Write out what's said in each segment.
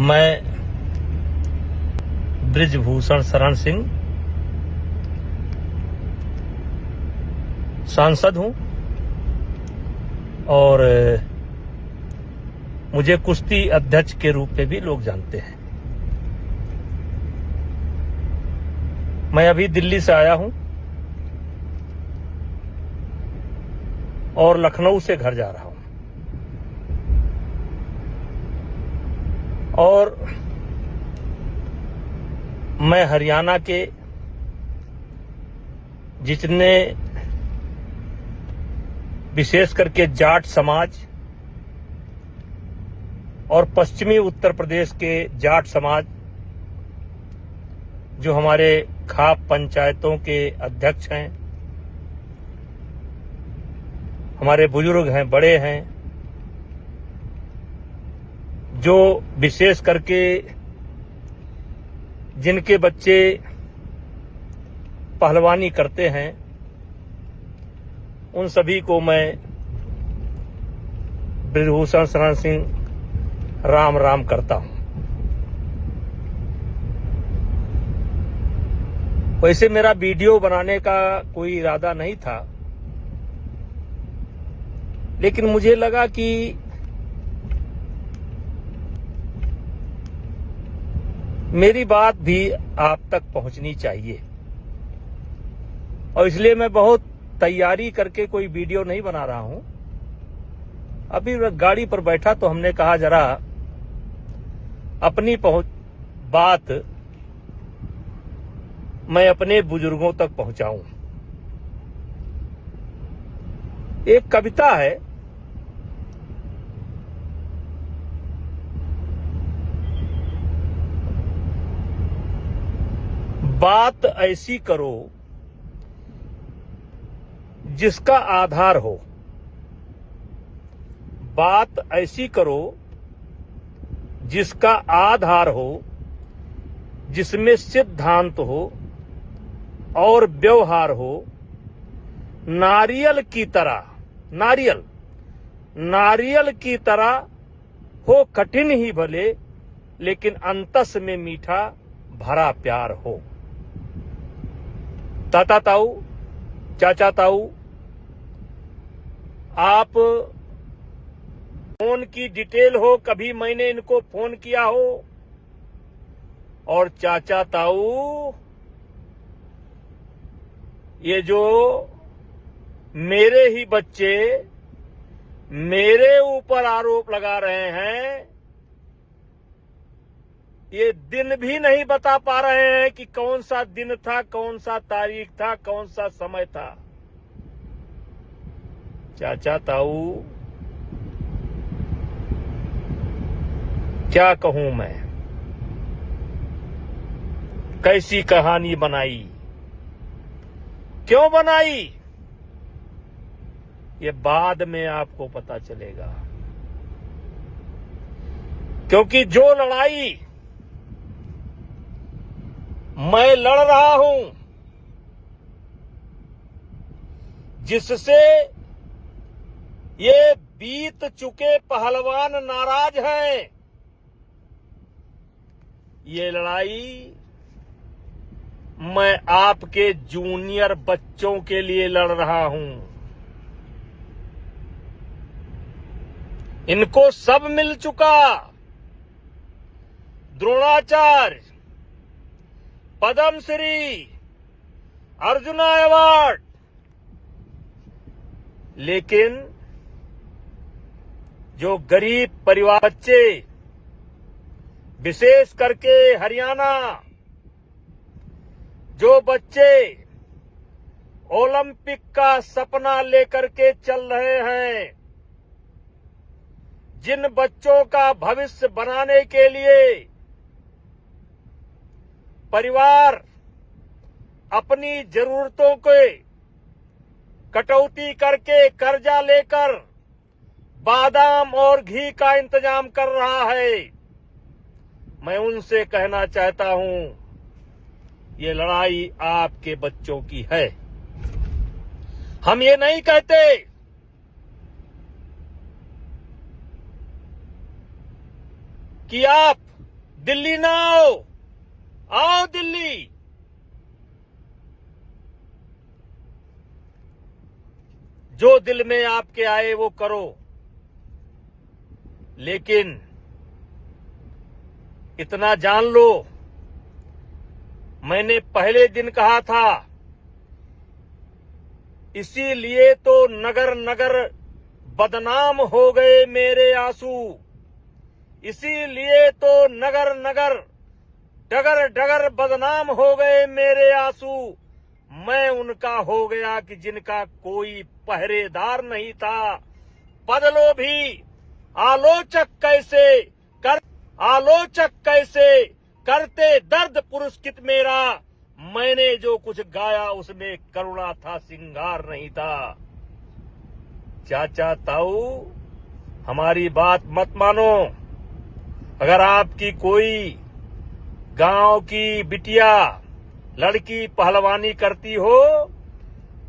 मैं बृजभूषण शरण सिंह सांसद हूं और मुझे कुश्ती अध्यक्ष के रूप में भी लोग जानते हैं। मैं अभी दिल्ली से आया हूं और लखनऊ से घर जा रहा हूं और मैं हरियाणा के जितने विशेष करके जाट समाज और पश्चिमी उत्तर प्रदेश के जाट समाज जो हमारे खाप पंचायतों के अध्यक्ष हैं, हमारे बुजुर्ग हैं, बड़े हैं, जो विशेष करके जिनके बच्चे पहलवानी करते हैं, उन सभी को मैं बृजभूषण शरण सिंह राम राम करता हूं। वैसे मेरा वीडियो बनाने का कोई इरादा नहीं था, लेकिन मुझे लगा कि मेरी बात भी आप तक पहुंचनी चाहिए और इसलिए मैं बहुत तैयारी करके कोई वीडियो नहीं बना रहा हूं। अभी गाड़ी पर बैठा तो हमने कहा जरा अपनी बात मैं अपने बुजुर्गों तक पहुंचाऊं। एक कविता है, बात ऐसी करो जिसका आधार हो, बात ऐसी करो जिसका आधार हो, जिसमें सिद्धांत हो और व्यवहार हो। नारियल की तरह, नारियल की तरह हो कठिन ही भले, लेकिन अंतस में मीठा भरा प्यार हो। ताता ताऊ, चाचा ताऊ, आप फोन की डिटेल हो, कभी मैंने इनको फोन किया हो, और चाचा ताऊ ये जो मेरे ही बच्चे मेरे ऊपर आरोप लगा रहे हैं, ये दिन भी नहीं बता पा रहे हैं कि कौन सा दिन था, कौन सा तारीख था, कौन सा समय था। चाचा ताऊ क्या कहूं मैं, कैसी कहानी बनाई, क्यों बनाई, ये बाद में आपको पता चलेगा। क्योंकि जो लड़ाई मैं लड़ रहा हूं, जिससे ये बीत चुके पहलवान नाराज हैं, ये लड़ाई मैं आपके जूनियर बच्चों के लिए लड़ रहा हूं। इनको सब मिल चुका, द्रोणाचार्य, पद्मश्री, अर्जुन अवार्ड, लेकिन जो गरीब परिवार बच्चे, विशेष करके हरियाणा, जो बच्चे ओलंपिक का सपना लेकर के चल रहे हैं, जिन बच्चों का भविष्य बनाने के लिए परिवार अपनी जरूरतों के कटौती करके कर्जा लेकर बादाम और घी का इंतजाम कर रहा है, मैं उनसे कहना चाहता हूं, ये लड़ाई आपके बच्चों की है। हम ये नहीं कहते कि आप दिल्ली ना आओ दिल्ली। जो दिल में आपके आए वो करो, लेकिन इतना जान लो, मैंने पहले दिन कहा था, इसीलिए तो नगर नगर बदनाम हो गए मेरे आंसू, इसीलिए तो नगर नगर डगर डगर बदनाम हो गए मेरे आंसू। मैं उनका हो गया कि जिनका कोई पहरेदार नहीं था। बदलो भी आलोचक कैसे करते दर्द पुरस्कृत मेरा। मैंने जो कुछ गाया उसमें करुणा था, सिंगार नहीं था। चाचा ताऊ, हमारी बात मत मानो। अगर आपकी कोई गांव की बिटिया लड़की पहलवानी करती हो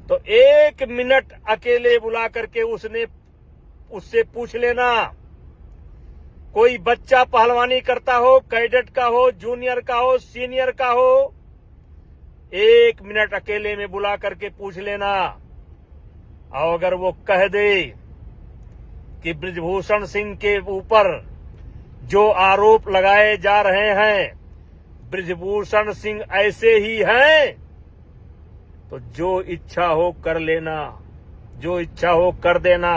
तो 1 मिनट अकेले बुला करके उससे पूछ लेना। कोई बच्चा पहलवानी करता हो, कैडेट का हो, जूनियर का हो, सीनियर का हो, 1 मिनट अकेले में बुला करके पूछ लेना। और अगर वो कह दे कि बृजभूषण सिंह के ऊपर जो आरोप लगाए जा रहे हैं बृजभूषण सिंह ऐसे ही हैं, तो जो इच्छा हो कर लेना, जो इच्छा हो कर देना,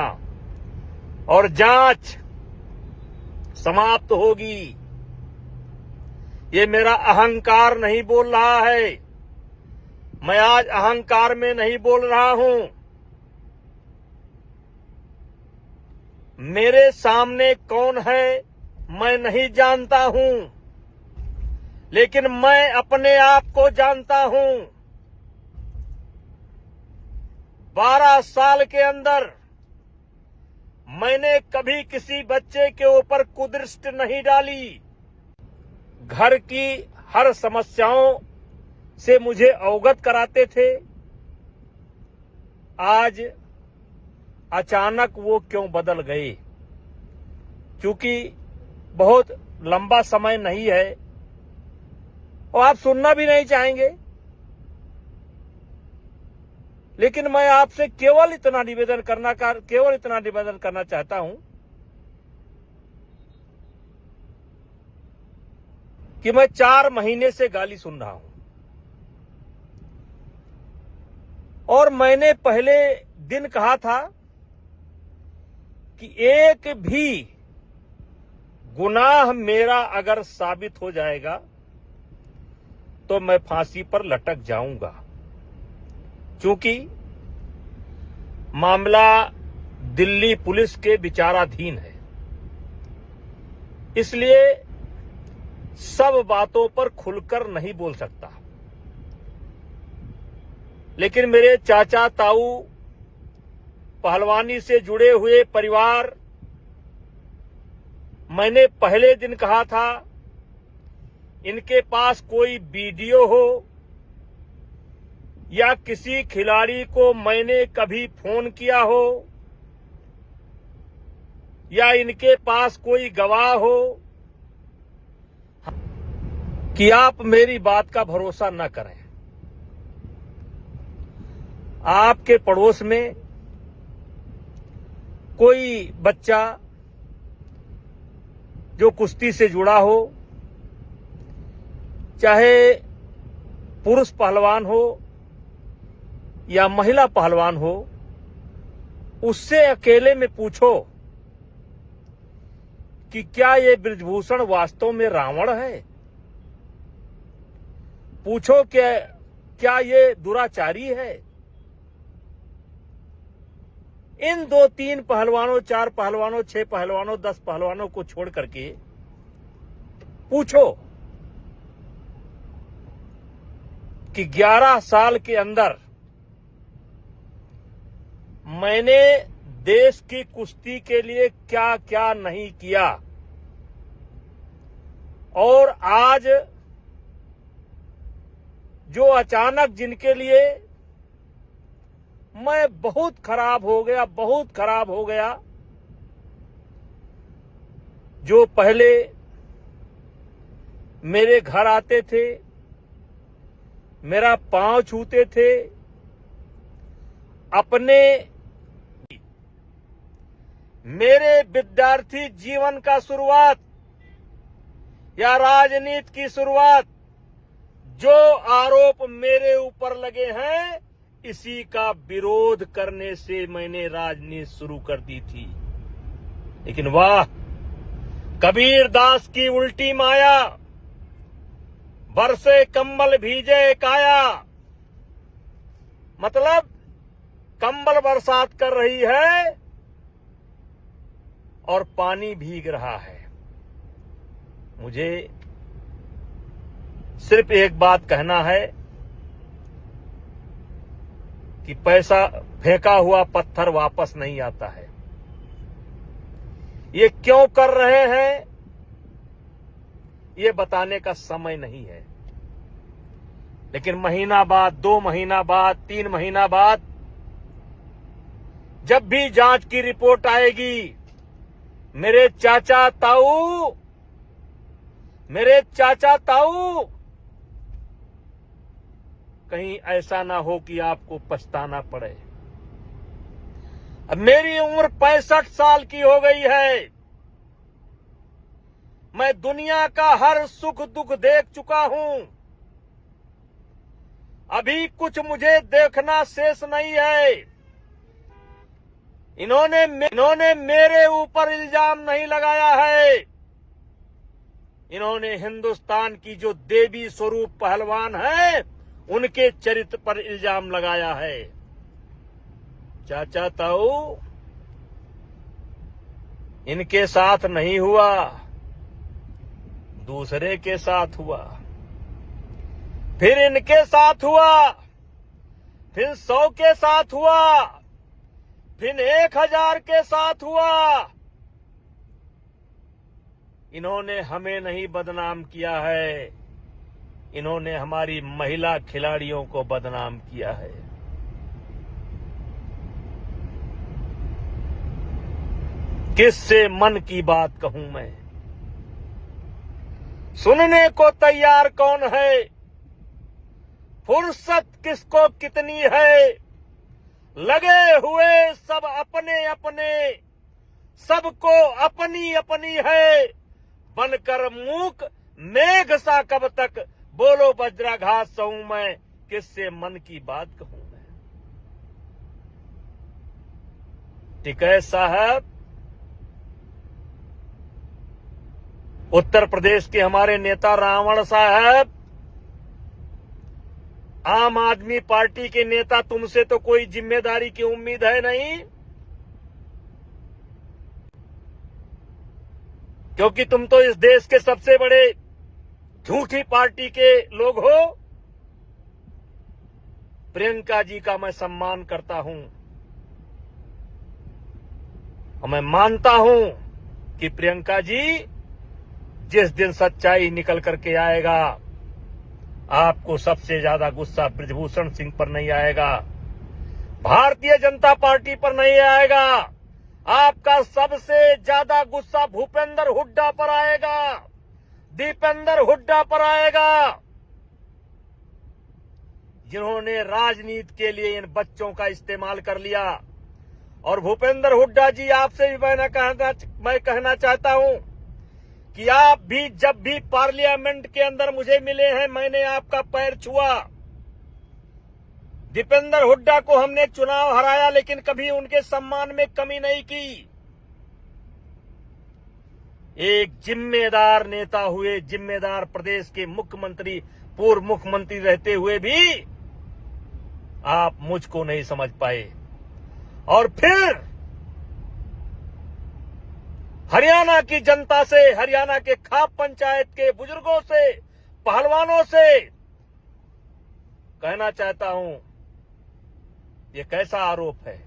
और जांच समाप्त होगी। ये मेरा अहंकार नहीं बोल रहा है, मैं आज अहंकार में नहीं बोल रहा हूं। मेरे सामने कौन है मैं नहीं जानता हूं, लेकिन मैं अपने आप को जानता हूं। 12 साल के अंदर मैंने कभी किसी बच्चे के ऊपर कुदृष्टि नहीं डाली। घर की हर समस्याओं से मुझे अवगत कराते थे। आज अचानक वो क्यों बदल गए? क्योंकि बहुत लंबा समय नहीं है और आप सुनना भी नहीं चाहेंगे, लेकिन मैं आपसे केवल इतना निवेदन करना चाहता हूं कि मैं 4 महीने से गाली सुन रहा हूं और मैंने पहले दिन कहा था कि एक भी गुनाह मेरा अगर साबित हो जाएगा तो मैं फांसी पर लटक जाऊंगा, क्योंकि मामला दिल्ली पुलिस के विचाराधीन है। इसलिए सब बातों पर खुलकर नहीं बोल सकता। लेकिन मेरे चाचा ताऊ, पहलवानी से जुड़े हुए परिवार, मैंने पहले दिन कहा था, इनके पास कोई वीडियो हो या किसी खिलाड़ी को मैंने कभी फोन किया हो या इनके पास कोई गवाह हो, कि आप मेरी बात का भरोसा न करें। आपके पड़ोस में कोई बच्चा जो कुश्ती से जुड़ा हो, चाहे पुरुष पहलवान हो या महिला पहलवान हो, उससे अकेले में पूछो कि क्या ये बृजभूषण वास्तव में रावण है? पूछो कि क्या ये दुराचारी है? इन 2-3 पहलवानों, 4 पहलवानों, 6 पहलवानों, 10 पहलवानों को छोड़ करके पूछो कि 11 साल के अंदर मैंने देश की कुश्ती के लिए क्या क्या नहीं किया, और आज जो अचानक जिनके लिए मैं बहुत खराब हो गया, जो पहले मेरे घर आते थे, मेरा पांव छूते थे, अपने मेरे विद्यार्थी जीवन का शुरुआत या राजनीति की शुरुआत जो आरोप मेरे ऊपर लगे हैं, इसी का विरोध करने से मैंने राजनीति शुरू कर दी थी। लेकिन वाह, कबीर दास की उल्टी माया, बरसे कंबल भीजे काया। मतलब कंबल बरसात कर रही है और पानी भीग रहा है। मुझे सिर्फ एक बात कहना है कि पैसा फेंका हुआ पत्थर वापस नहीं आता है। ये क्यों कर रहे हैं, ये बताने का समय नहीं है। लेकिन महीना बाद, 2 महीना बाद, 3 महीना बाद जब भी जांच की रिपोर्ट आएगी, मेरे चाचा ताऊ कहीं ऐसा ना हो कि आपको पछताना पड़े। अब मेरी उम्र 65 साल की हो गई है। मैं दुनिया का हर सुख दुख देख चुका हूं। अभी कुछ मुझे देखना शेष नहीं है। इन्होंने मेरे ऊपर इल्जाम नहीं लगाया है। इन्होंने हिंदुस्तान की जो देवी स्वरूप पहलवान है, उनके चरित्र पर इल्जाम लगाया है। चाचा ताऊ, इनके साथ नहीं हुआ, दूसरे के साथ हुआ, फिर इनके साथ हुआ, फिर 100 के साथ हुआ, फिर 1000 के साथ हुआ। इन्होंने हमें नहीं बदनाम किया है, इन्होंने हमारी महिला खिलाड़ियों को बदनाम किया है। किससे मन की बात कहूं मैं? सुनने को तैयार कौन है? फुर्सत किसको कितनी है? लगे हुए सब अपने अपने, सबको अपनी अपनी है। बनकर मूक मेघ सा कब तक, बोलो वज्राघात सहूं मैं, किससे मन की बात कहूं मैं? टिकैत साहब, उत्तर प्रदेश के हमारे नेता रावण साहब, आम आदमी पार्टी के नेता, तुमसे तो कोई जिम्मेदारी की उम्मीद है नहीं, क्योंकि तुम तो इस देश के सबसे बड़े झूठी पार्टी के लोग हो। प्रियंका जी का मैं सम्मान करता हूं और मैं मानता हूं कि प्रियंका जी जिस दिन सच्चाई निकल करके आएगा, आपको सबसे ज्यादा गुस्सा बृजभूषण सिंह पर नहीं आएगा, भारतीय जनता पार्टी पर नहीं आएगा। आपका सबसे ज्यादा गुस्सा भूपेंद्र हुड्डा पर आएगा, दीपेंद्र हुड्डा पर आएगा, जिन्होंने राजनीति के लिए इन बच्चों का इस्तेमाल कर लिया। और भूपेंद्र हुड्डा जी, आपसे भी मैं कहना चाहता हूं कि आप भी जब भी पार्लियामेंट के अंदर मुझे मिले हैं, मैंने आपका पैर छुआ। दीपेंद्र हुड्डा को हमने चुनाव हराया, लेकिन कभी उनके सम्मान में कमी नहीं की। एक जिम्मेदार नेता हुए, जिम्मेदार प्रदेश के मुख्यमंत्री, पूर्व मुख्यमंत्री रहते हुए भी आप मुझको नहीं समझ पाए। और फिर हरियाणा की जनता से, हरियाणा के खाप पंचायत के बुजुर्गों से, पहलवानों से कहना चाहता हूं, ये कैसा आरोप है?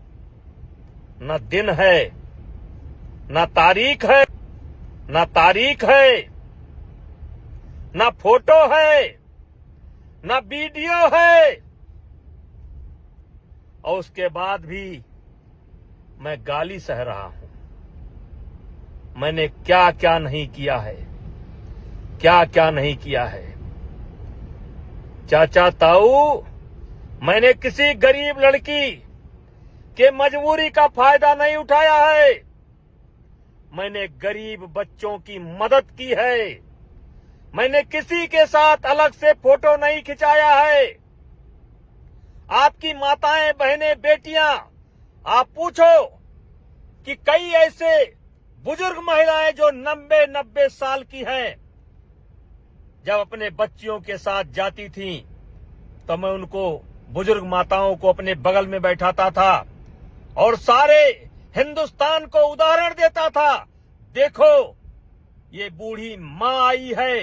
न दिन है, न तारीख है, न फोटो है, न वीडियो है, और उसके बाद भी मैं गाली सह रहा हूं। मैंने क्या क्या नहीं किया है। क्या क्या नहीं किया है। चाचा ताऊ, मैंने किसी गरीब लड़की के मजबूरी का फायदा नहीं उठाया है। मैंने गरीब बच्चों की मदद की है। मैंने किसी के साथ अलग से फोटो नहीं खिंचाया है। आपकी माताएं, बहनें, बेटियां, आप पूछो कि कई ऐसे बुजुर्ग महिलाएं जो 90 साल की हैं, जब अपने बच्चियों के साथ जाती थीं, तो मैं उनको, बुजुर्ग माताओं को अपने बगल में बैठाता था और सारे हिंदुस्तान को उदाहरण देता था। देखो, ये बूढ़ी मां आई है,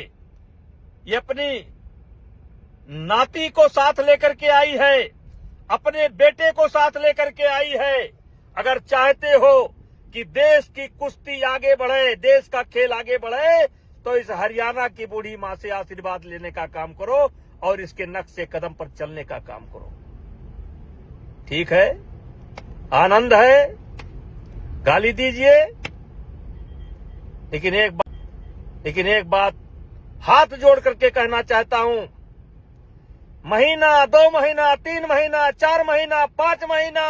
ये अपनी नाती को साथ लेकर के आई है, अपने बेटे को साथ लेकर के आई है। अगर चाहते हो कि देश की कुश्ती आगे बढ़े, देश का खेल आगे बढ़े, तो इस हरियाणा की बूढ़ी मां से आशीर्वाद लेने का काम करो और इसके नक्शे कदम पर चलने का काम करो। ठीक है, आनंद है, गाली दीजिए, लेकिन एक बात हाथ जोड़ करके कहना चाहता हूं। महीना, 2 महीना, 3 महीना, 4 महीना, 5 महीना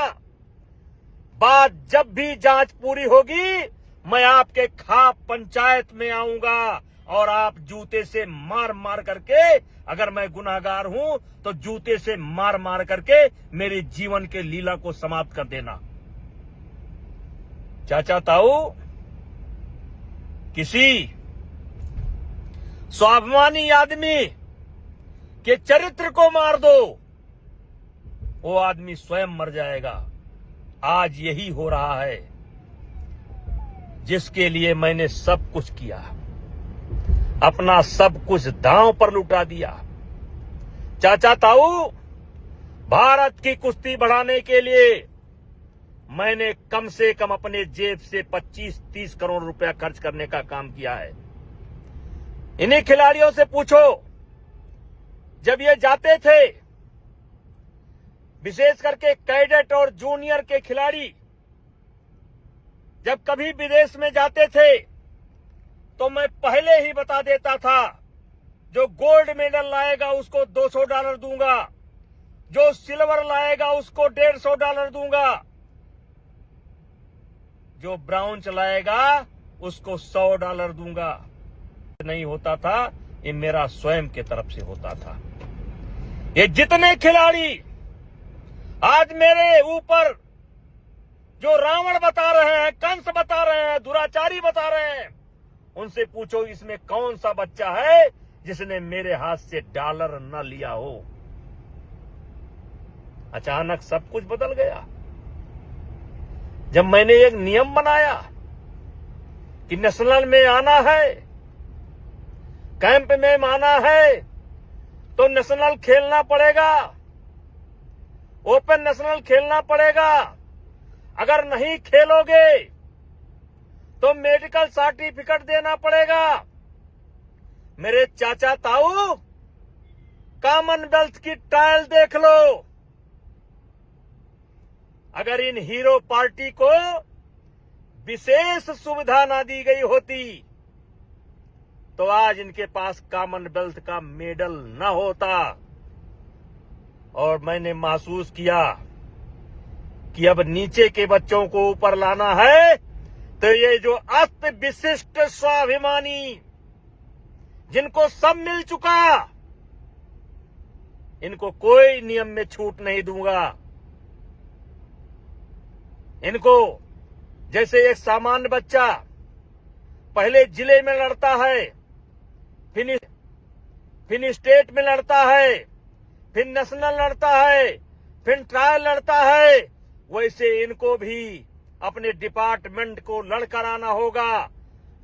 बाद जब भी जांच पूरी होगी, मैं आपके खाप पंचायत में आऊंगा और आप जूते से मार मार करके, अगर मैं गुनाहगार हूं तो जूते से मार मार करके मेरे जीवन के लीला को समाप्त कर देना। चाचा ताऊ, किसी स्वाभिमानी आदमी के चरित्र को मार दो, वो आदमी स्वयं मर जाएगा। आज यही हो रहा है, जिसके लिए मैंने सब कुछ किया, अपना सब कुछ दांव पर लुटा दिया। चाचा ताऊ, भारत की कुश्ती बढ़ाने के लिए मैंने कम से कम अपने जेब से 25-30 करोड़ रुपया खर्च करने का काम किया है। इन्हीं खिलाड़ियों से पूछो, जब ये जाते थे, विशेष करके कैडेट और जूनियर के खिलाड़ी जब कभी विदेश में जाते थे, तो मैं पहले ही बता देता था, जो गोल्ड मेडल लाएगा उसको $200 दूंगा, जो सिल्वर लाएगा उसको $150 दूंगा, जो ब्राउन लाएगा उसको $100 दूंगा। नहीं होता था, ये मेरा स्वयं के तरफ से होता था। ये जितने खिलाड़ी आज मेरे ऊपर जो रावण बता रहे हैं, कंस बता रहे हैं, दुराचारी बता रहे हैं, उनसे पूछो इसमें कौन सा बच्चा है जिसने मेरे हाथ से डॉलर न लिया हो। अचानक सब कुछ बदल गया जब मैंने एक नियम बनाया कि नेशनल में आना है, कैंप में आना है तो नेशनल खेलना पड़ेगा, ओपन नेशनल खेलना पड़ेगा। अगर नहीं खेलोगे तो मेडिकल सर्टिफिकेट देना पड़ेगा। मेरे चाचा ताऊ, कॉमनवेल्थ की ट्रायल देख लो। अगर इन हीरो पार्टी को विशेष सुविधा ना दी गई होती तो आज इनके पास कॉमनवेल्थ का मेडल न होता। और मैंने महसूस किया कि अब नीचे के बच्चों को ऊपर लाना है, तो ये जो अस्त विशिष्ट स्वाभिमानी, जिनको सब मिल चुका, इनको कोई नियम में छूट नहीं दूंगा। इनको, जैसे एक सामान्य बच्चा पहले जिले में लड़ता है, फिर स्टेट में लड़ता है, फिर नेशनल लड़ता है, फिर ट्रायल लड़ता है, वैसे इनको भी अपने डिपार्टमेंट को लड़कर आना होगा,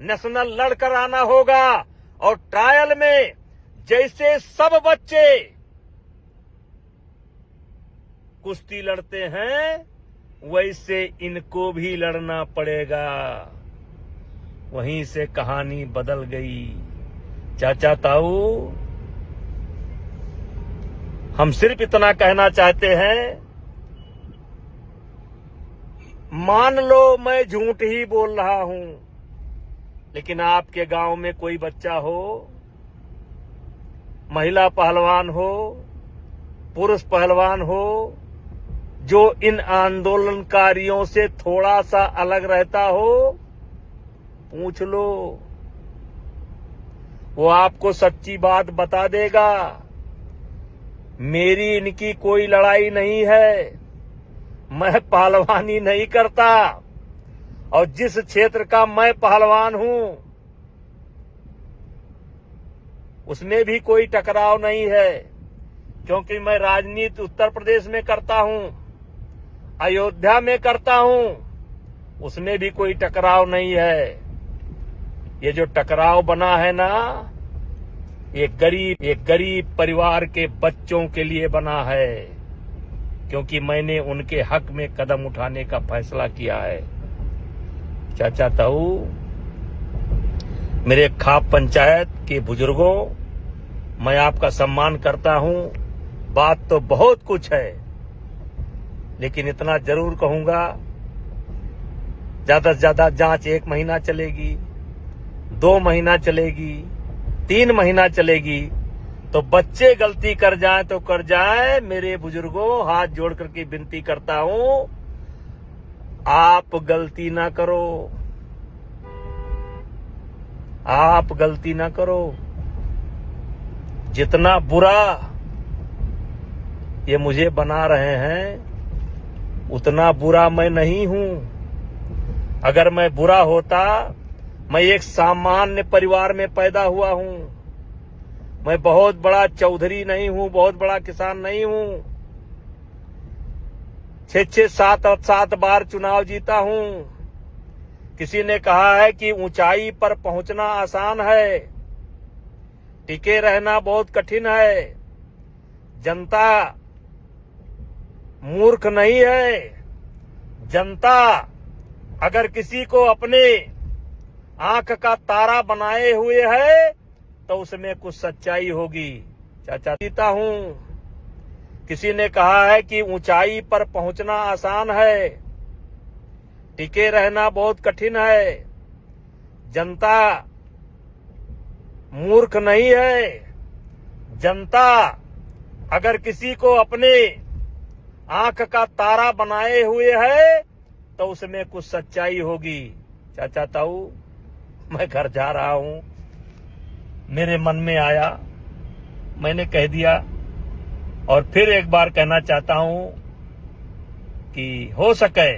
नेशनल लड़कर आना होगा। और ट्रायल में जैसे सब बच्चे कुश्ती लड़ते हैं, वैसे इनको भी लड़ना पड़ेगा। वहीं से कहानी बदल गई। चाचा ताऊ, हम सिर्फ इतना कहना चाहते हैं, मान लो मैं झूठ ही बोल रहा हूं, लेकिन आपके गांव में कोई बच्चा हो महिला पहलवान हो, पुरुष पहलवान हो, जो इन आंदोलनकारियों से थोड़ा सा अलग रहता हो, पूछ लो, वो आपको सच्ची बात बता देगा। मेरी इनकी कोई लड़ाई नहीं है, मैं पहलवानी नहीं करता, और जिस क्षेत्र का मैं पहलवान हूं उसमें भी कोई टकराव नहीं है, क्योंकि मैं राजनीति उत्तर प्रदेश में करता हूं, अयोध्या में करता हूं, उसमें भी कोई टकराव नहीं है। ये जो टकराव बना है ना, ये गरीब परिवार के बच्चों के लिए बना है, क्योंकि मैंने उनके हक में कदम उठाने का फैसला किया है। चाचा ताऊ, मेरे खाप पंचायत के बुजुर्गों, मैं आपका सम्मान करता हूं। बात तो बहुत कुछ है, लेकिन इतना जरूर कहूंगा, ज्यादा से ज्यादा जांच 1 महीना चलेगी, 2 महीना चलेगी, 3 महीना चलेगी, तो बच्चे गलती कर जाएं तो कर जाएं। मेरे बुजुर्गों, हाथ जोड़ करके विनती करता हूं, आप गलती ना करो, आप गलती ना करो। जितना बुरा ये मुझे बना रहे हैं, उतना बुरा मैं नहीं हूं। अगर मैं बुरा होता, मैं एक सामान्य परिवार में पैदा हुआ हूं। मैं बहुत बड़ा चौधरी नहीं हूं, बहुत बड़ा किसान नहीं हूं। 6-6, 7-7 बार चुनाव जीता हूं। किसी ने कहा है कि ऊंचाई पर पहुंचना आसान है, टिके रहना बहुत कठिन है। जनता मूर्ख नहीं है। जनता अगर किसी को अपने आंख का तारा बनाए हुए है, तो उसमें कुछ सच्चाई होगी। चाचा जीता हूं। किसी ने कहा है कि ऊंचाई पर पहुंचना आसान है, टिके रहना बहुत कठिन है। जनता मूर्ख नहीं है। जनता अगर किसी को अपने आंख का तारा बनाए हुए है, तो उसमें कुछ सच्चाई होगी। चाचा ताऊ, मैं घर जा रहा हूं, मेरे मन में आया, मैंने कह दिया, और फिर एक बार कहना चाहता हूं कि हो सके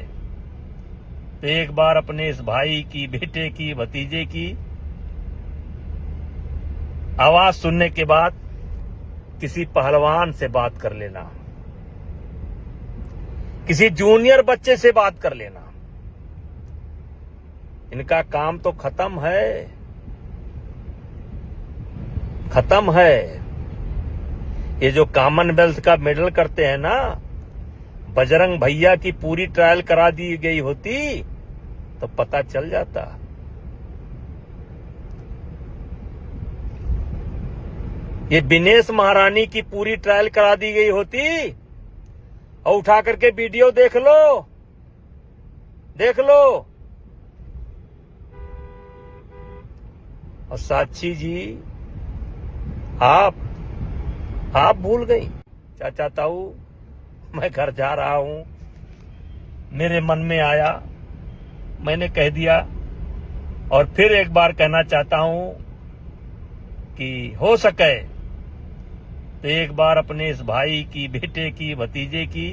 तो एक बार अपने इस भाई की, बेटे की, भतीजे की आवाज सुनने के बाद किसी पहलवान से बात कर लेना, किसी जूनियर बच्चे से बात कर लेना। इनका काम तो खत्म है, खत्म है। ये जो कॉमनवेल्थ का मेडल करते हैं ना, बजरंग भैया की पूरी ट्रायल करा दी गई होती तो पता चल जाता। ये दिनेश महारानी की पूरी ट्रायल करा दी गई होती, और उठा करके वीडियो देख लो, देख लो। और साक्षी जी, आप भूल गई। चाचा ताऊ, मैं घर जा रहा हूं, मेरे मन में आया, मैंने कह दिया, और फिर एक बार कहना चाहता हूं कि हो सके तो एक बार अपने इस भाई की, बेटे की, भतीजे की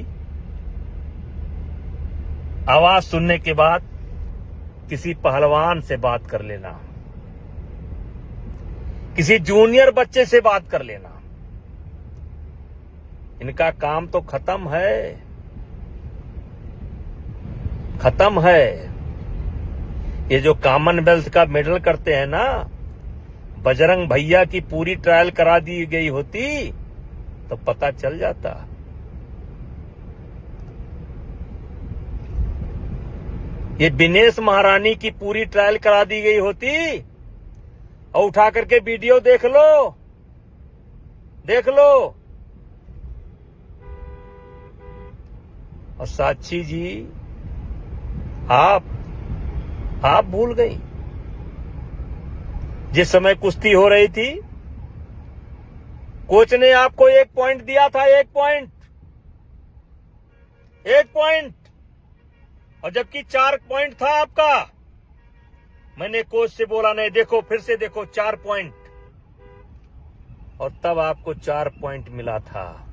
आवाज सुनने के बाद किसी पहलवान से बात कर लेना, किसी जूनियर बच्चे से बात कर लेना। इनका काम तो खत्म है, खत्म है। ये जो कॉमनवेल्थ का मेडल करते हैं ना, बजरंग भैया की पूरी ट्रायल करा दी गई होती तो पता चल जाता। ये दिनेश महारानी की पूरी ट्रायल करा दी गई होती, और उठा करके वीडियो देख लो, देख लो। और साक्षी जी, आप भूल गई। जिस समय कुश्ती हो रही थी, कोच ने आपको 1 पॉइंट दिया था, 1 पॉइंट, 1 पॉइंट, और जबकि 4 पॉइंट था आपका। मैंने कोच से बोला नहीं, देखो फिर से देखो 4 पॉइंट, और तब आपको 4 पॉइंट मिला था।